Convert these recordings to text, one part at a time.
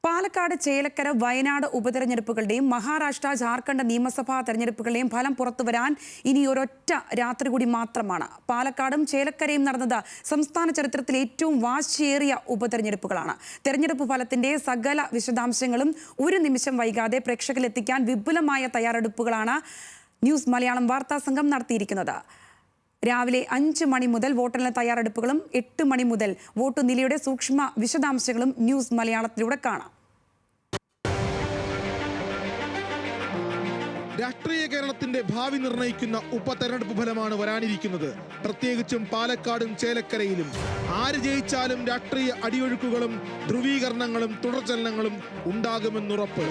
പാലക്കാട്, ചേലക്കര, വയനാട് ഉപതെരഞ്ഞെടുപ്പുകളുടെയും മഹാരാഷ്ട്ര, ജാർഖണ്ഡ് നിയമസഭാ തെരഞ്ഞെടുപ്പുകളുടെയും ഫലം പുറത്തുവരാൻ ഇനി ഒരൊറ്റ രാത്രി കൂടി മാത്രമാണ്. പാലക്കാടും ചേലക്കരയും നടന്നത് സംസ്ഥാന ചരിത്രത്തിലെ ഏറ്റവും വാശിയേറിയ ഉപതെരഞ്ഞെടുപ്പുകളാണ്. തെരഞ്ഞെടുപ്പ് ഫലത്തിന്റെ സകല വിശദാംശങ്ങളും ഒരു നിമിഷം വൈകാതെ പ്രേക്ഷകരിലെത്തിക്കാൻ വിപുലമായ തയ്യാറെടുപ്പുകളാണ് ന്യൂസ് മലയാളം വാർത്താ സംഘം നടത്തിയിരിക്കുന്നത്. രാവിലെ 5 മണി മുതൽ വോട്ടെണ്ണൽ തയ്യാറെടുപ്പുകളും 8 മണി മുതൽ വോട്ടു നിലയുടെ സൂക്ഷ്മ വിശദാംശങ്ങളും ന്യൂസ് മലയാളത്തിലൂടെ കാണാം. രാഷ്ട്രീയ കേരളത്തിന്റെ ഭാവി നിർണ്ണയിക്കുന്ന ഉപതെരഞ്ഞെടുപ്പ് ഫലമാണ് വരാനിരിക്കുന്നത്. പ്രത്യേകിച്ചും പാലക്കാടും ചേലക്കരയിലും ആര് ജയിച്ചാലും രാഷ്ട്രീയ അടിയൊഴുക്കുകളും ധ്രുവീകരണങ്ങളും തുടർചലനങ്ങളും ഉണ്ടാകുമെന്നുറപ്പ്.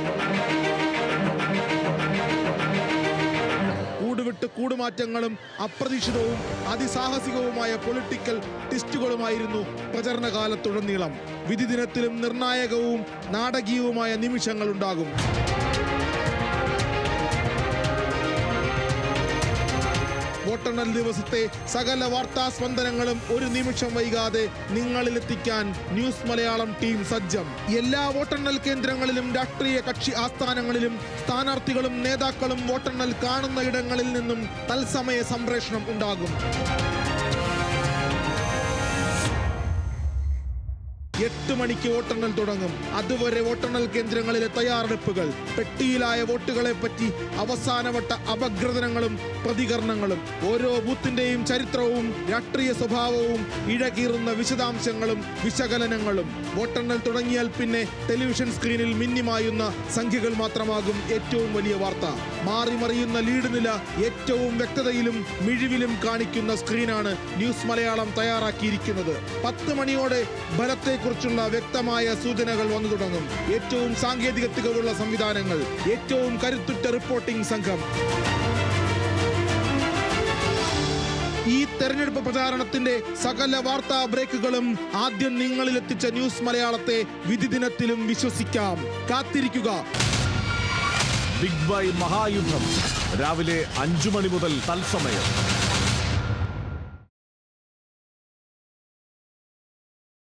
കൂടുവിട്ട് കൂടുമാറ്റങ്ങളും അപ്രതീക്ഷിതവും അതിസാഹസികവുമായ പൊളിറ്റിക്കൽ ട്വിസ്റ്റുകളുമായിരുന്നു പ്രചരണകാലത്തുടനീളം. വിധി ദിനത്തിലും നിർണായകവും നാടകീയവുമായ നിമിഷങ്ങൾ ഉണ്ടാകും. വോട്ടെണ്ണൽ ദിവസത്തെ സകല വാർത്താ സ്പന്ദനങ്ങളും ഒരു നിമിഷം വൈകാതെ നിങ്ങളിലെത്തിക്കാൻ ന്യൂസ് മലയാളം ടീം സജ്ജം. എല്ലാ വോട്ടെണ്ണൽ കേന്ദ്രങ്ങളിലും രാഷ്ട്രീയ കക്ഷി ആസ്ഥാനങ്ങളിലും സ്ഥാനാർത്ഥികളും നേതാക്കളും വോട്ടെണ്ണൽ കാണുന്ന ഇടങ്ങളിൽ നിന്നും തത്സമയ സംപ്രേഷണം ഉണ്ടാകും. 8 മണിക്ക് വോട്ടെണ്ണൽ തുടങ്ങും. അതുവരെ വോട്ടെണ്ണൽ കേന്ദ്രങ്ങളിലെ തയ്യാറെടുപ്പുകൾ, പെട്ടിയിലായ വോട്ടുകളെ പറ്റി അവസാനവട്ട അപഗ്രഥനങ്ങളും പ്രതികരണങ്ങളും, ഓരോ ബൂത്തിന്റെയും ചരിത്രവും രാഷ്ട്രീയ സ്വഭാവവും ഇഴകീറുന്ന വിശദാംശങ്ങളും വിശകലനങ്ങളും. വോട്ടെണ്ണൽ തുടങ്ങിയാൽ പിന്നെ ടെലിവിഷൻ സ്ക്രീനിൽ മിന്നിമായുന്ന സംഖ്യകൾ മാത്രമാകും ഏറ്റവും വലിയ വാർത്ത. മാറിമറിയുന്ന ലീഡ് നില ഏറ്റവും വ്യക്തതയിലും മിഴിവിലും കാണിക്കുന്ന സ്ക്രീനാണ് ന്യൂസ് മലയാളം തയ്യാറാക്കിയിരിക്കുന്നത്. 10 മണിയോടെ ഫലത്തെക്കുറിച്ചുള്ള വ്യക്തമായ സൂചനകൾ വന്നു തുടങ്ങും. ഏറ്റവും സാങ്കേതിക തികവുള്ള സംവിധാനങ്ങൾ, ഏറ്റവും കരുത്തുറ്റ റിപ്പോർട്ടിംഗ് സംഘം. ഈ തെരഞ്ഞെടുപ്പ് പ്രചാരണത്തിന്റെ സകല വാർത്താ ബ്രേക്കുകളും ആദ്യം നിങ്ങളിലെത്തിച്ച ന്യൂസ് മലയാളത്തെ വിധി ദിനത്തിലും വിശ്വസിക്കാം. കാത്തിരിക്കുക. ബിഗ് ബൈ മഹായുദ്ധം രാവിലെ 5 മണി മുതൽ തത്സമയം.